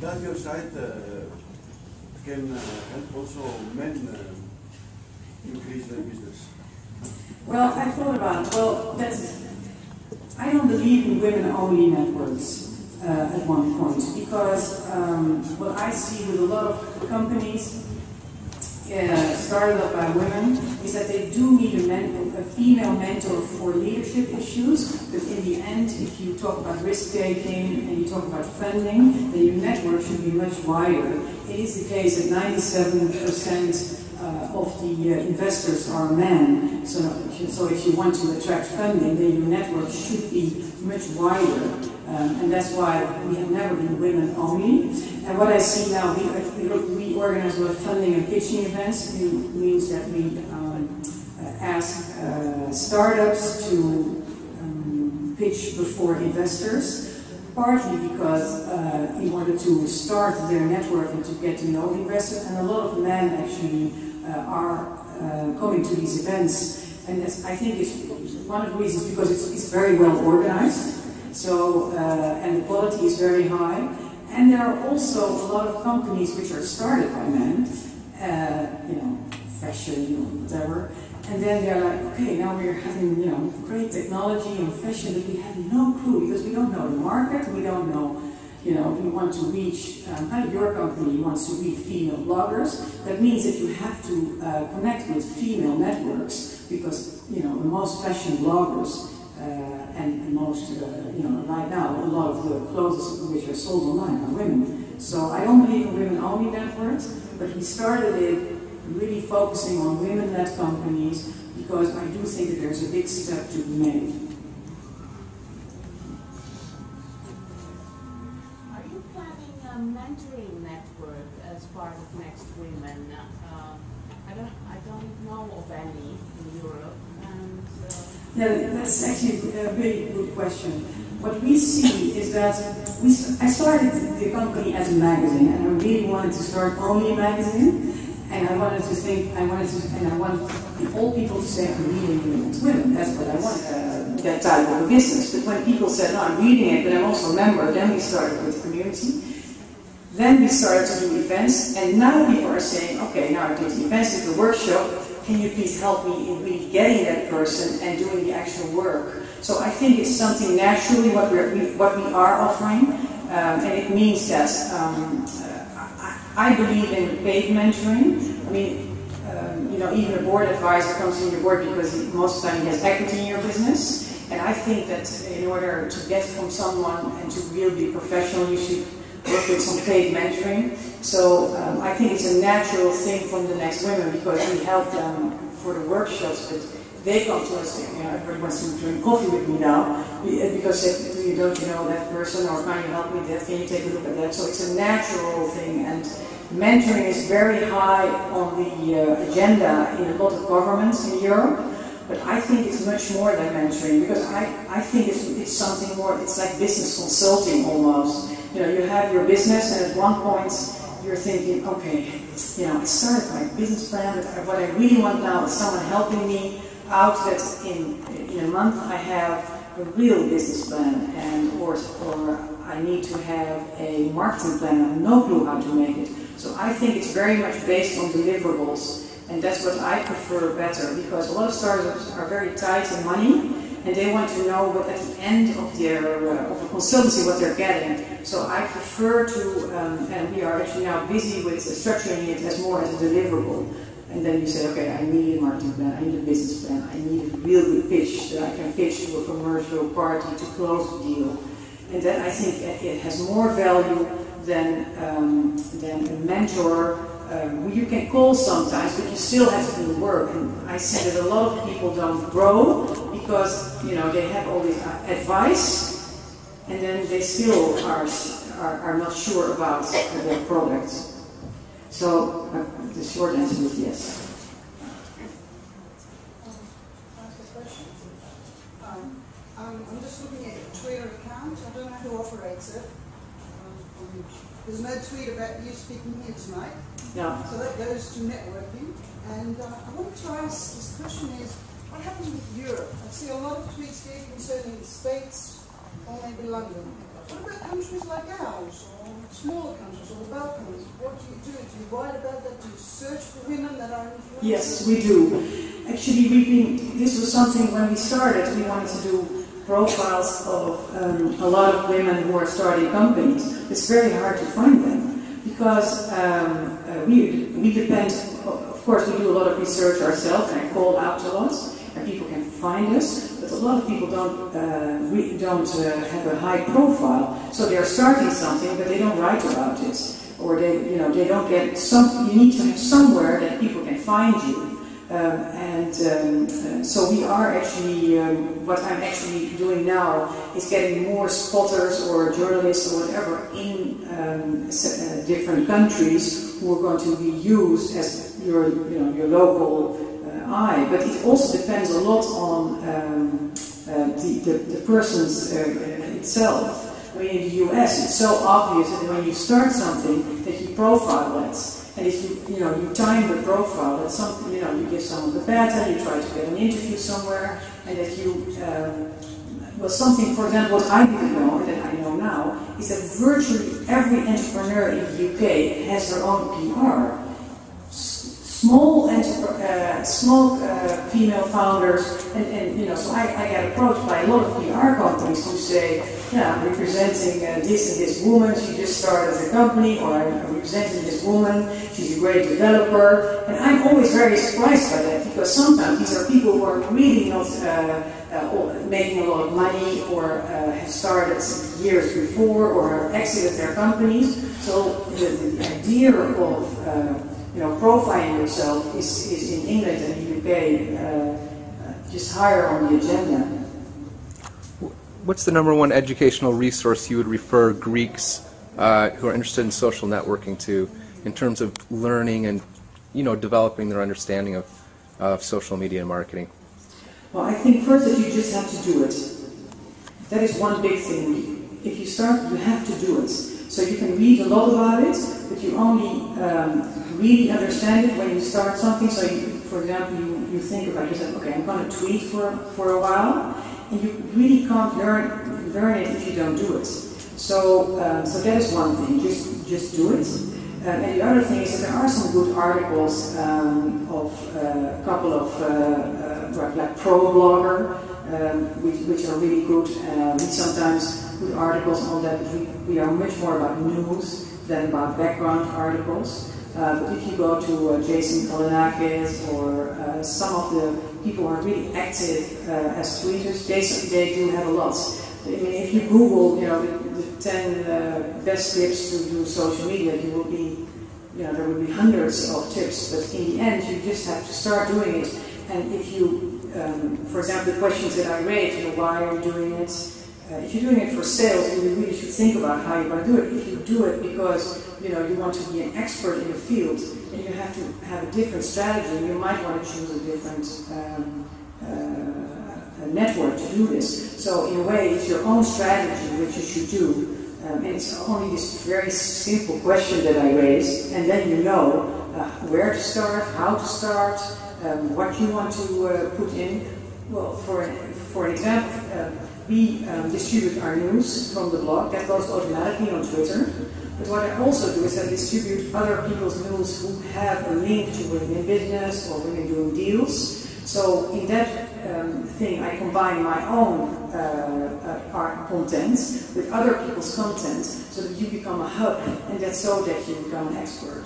Does your site can help also men increase their business? Well, I thought about it. Well, I don't believe in women-only networks at one point, because what I see with a lot of companies started up by women is that they do need a female mentor for leadership issues, but in the end, if you talk about risk-taking and you talk about funding, then your network should be much wider. It is the case that 97% of the investors are men, so if you want to attract funding, then your network should be much wider, and that's why we have never been women only. And what I see now, we organize a lot of funding and pitching events. It means that we ask startups to pitch before investors, partly because in order to start their network and to get to know the investors, and a lot of men actually are coming to these events, and I think it's one of the reasons because it's very well organized, so and the quality is very high, and there are also a lot of companies which are started by men, fashion, whatever, and then they're like, okay, now we're having great technology and fashion, but we have no clue because we don't know the market, we don't know. We want to reach, your company wants to reach female bloggers. That means that you have to connect with female networks because, the most fashion bloggers and most, right now, a lot of the clothes which are sold online are women. So I don't believe in women-only networks, but we started it really focusing on women-led companies because I do think that there's a big step to be made. Mentoring network as part of Next Women. I don't know of any in Europe. And yeah, that's actually a very good question. What we see is that I started the company as a magazine, and I really wanted to start only a magazine. And I wanted all people to say, I'm reading women. That's what I wanted, that type of a business. But when people said, no, I'm reading it, but I'm also a member, then we started with the community. Then we started to do events, and now people are saying, okay, now I did the events, did the workshop, can you please help me in really getting that person and doing the actual work? So I think it's something naturally what we are offering, and it means that I believe in paid mentoring. I mean, even a board advisor comes in your board because most of the time he has equity in your business, and I think that in order to get from someone and to really be professional, you should work with some paid mentoring. So I think it's a natural thing from the Next Women because we help them for the workshops, but they come to us and everybody wants to drink coffee with me now because don't you know that person, or can you help me with that, can you take a look at that? So it's a natural thing, and mentoring is very high on the agenda in a lot of governments in Europe. But I think it's much more than mentoring because I think it's something more, it's like business consulting almost. You have your business, and at one point you're thinking, okay, I started my business plan, but what I really want now is someone helping me out that in a month I have a real business plan, or I need to have a marketing plan. I have no clue how to make it. So I think it's very much based on deliverables, and that's what I prefer better because a lot of startups are very tight in money. And they want to know what at the end of their of a consultancy what they're getting. So I prefer to, and we are actually now busy with structuring it as more as a deliverable. And then you say, okay, I need a marketing plan, I need a business plan, I need a real good pitch that I can pitch to a commercial party to close the deal. And then I think it has more value than a mentor who you can call sometimes, but you still have to do the work. And I see that a lot of people don't grow because they have all this advice, and then they still are not sure about their product. So the short answer is yes. I'm just looking at your Twitter account. I don't know who operates it. There's no tweet about you speaking here tonight. No. So that goes to networking. And I wanted to ask, this question is, what happens with Europe? I see a lot of tweets here concerning the States or maybe London. What about countries like ours, or smaller countries, or the Balkans? What do? Do you write about that? Do you search for women that are influencers? Yes, we do. Actually, this was something when we started, we wanted to do profiles of a lot of women who are starting companies. It's very hard to find them because we depend, of course, we do a lot of research ourselves, and I call out a lot, and people can find us, but a lot of people don't have a high profile, so they're starting something, but they don't write about it, or they don't get you need to have somewhere that people can find you. So we are actually, what I'm actually doing now is getting more spotters or journalists or whatever in different countries who are going to be used as your local eye. But it also depends a lot on the person's itself. I mean, in the US, it's so obvious that when you start something that you profile it. And if you time the profile, that you give someone the beta, you try to get an interview somewhere, and that something, for example, what I didn't know, and that I know now, is that virtually every entrepreneur in the UK has their own PR. Small female founders, and so I get approached by a lot of PR companies who say, yeah, I'm representing this and this woman, she just started a company, or I'm representing this woman, she's a great developer, and I'm always very surprised by that, because sometimes these are people who are really not making a lot of money, or have started years before, or have exited their companies. So the idea of profiling yourself is in England and the UK just higher on the agenda. What's the #1 educational resource you would refer Greeks who are interested in social networking to in terms of learning and developing their understanding of social media marketing? Well, I think first that you just have to do it. That is one big thing. If you start, you have to do it. So you can read a lot about it, but you only really understand it when you start something. So, for example, you think about yourself, okay, I'm going to tweet for a while, and you really can't learn it if you don't do it. So that is one thing. Just do it. And the other thing is that there are some good articles of a couple of like Pro Blogger, which are really good. We sometimes put articles on that, but we are much more about news than about background articles. But if you go to Jason Kalinakis or some of the people who are really active as tweeters, they do have a lot. I mean, if you Google, the 10 best tips to do social media, there will be hundreds of tips. But in the end, you just have to start doing it. And if you, for example, the questions that I raised, why are you doing it? If you're doing it for sales, then you really should think about how you're going to do it. If you do it because you want to be an expert in the field, then you have to have a different strategy. You might want to choose a different network to do this. So in a way, it's your own strategy which you should do. And it's only this very simple question that I raised, and then you know where to start, how to start, what you want to put in. Well, for an example, we distribute our news from the blog. That goes automatically on Twitter. But what I also do is I distribute other people's news who have a link to women in business or women doing deals. So in that thing, I combine my own art content with other people's content, so that you become a hub, and that's so that you become an expert.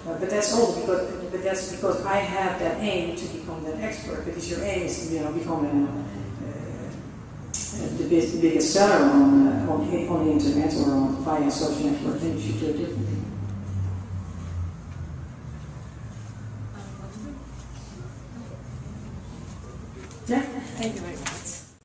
But that's also because I have that aim to become that expert. Because your aim is to become the biggest seller on the internet or via social network, then you should do it differently. Yeah. Thank you very much.